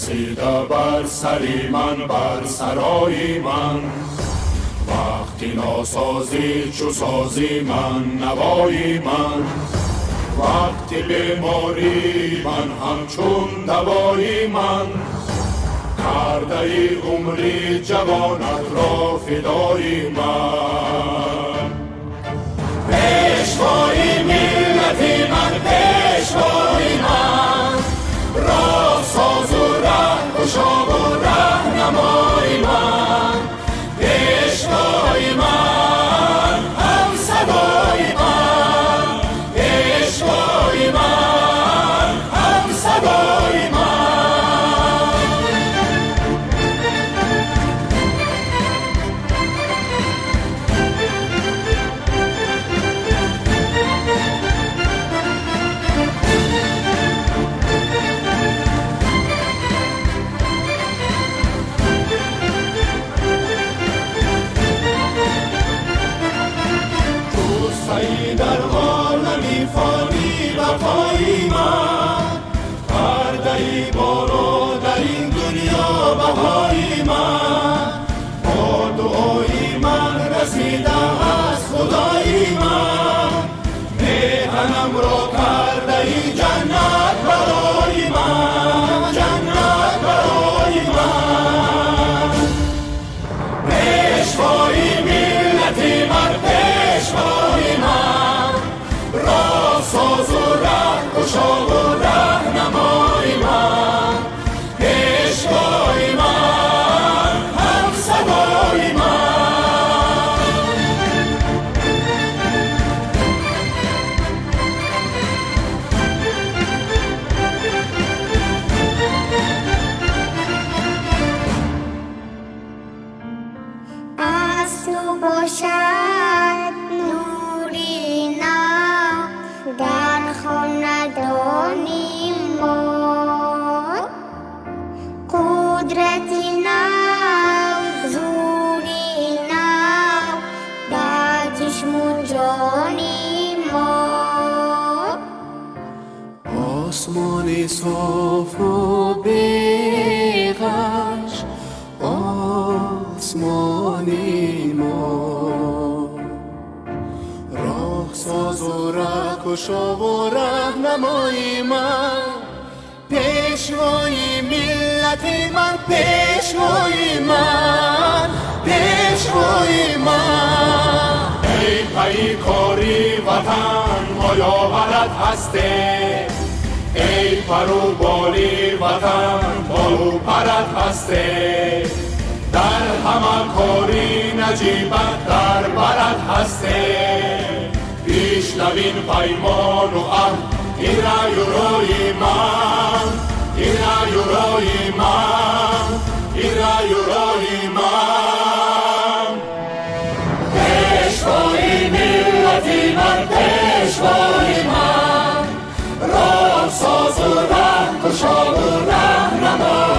رسیده بر سری من، بر سرای من. وقتی ناسازی چو سازی من، نوای من. وقتی بیماری من، همچون دوای من. کرده ای عمری جوانت را فدای من. پیشوای ملتی من، پیشوای من. راه ساز و ره گشا و رهنمای من. پیشوای من، هم صدای من. پیشوای من، هم صدای من. در عالمی فانی وفایی من. کرده ای بارو در این دنیا بهایی من. با دعای من رسیده از خدای من. میهنم را کرده ای جنت برای من، جنت برای من. پیشوای ملتی من، پیشوای من. راه ساز و ره گشا و رهنمای من. پیشوای من، هم صدای من. از تو باشد نوری نو در خاندانی ما. قدرتی نو، زوری نو در چشم و جانی ما. آسمانی صاف و بیغش، آسمانی ما. راه ساز و ره گشا و رهنمای من. پیشوای ملت من، پیشوای من. پیشوای من. ای پیکاری وطن آیا بلد هسته؟ ای پرو بالی وطن بالو پرد هسته؟ در همه کاری نجیبت در برد هسته؟ پیشنوین پیمان و عهد این رای من، این رای من، این رای من. پیشوای ملتی من، پیشوای من. راه ساز و ره گشا و رهنمای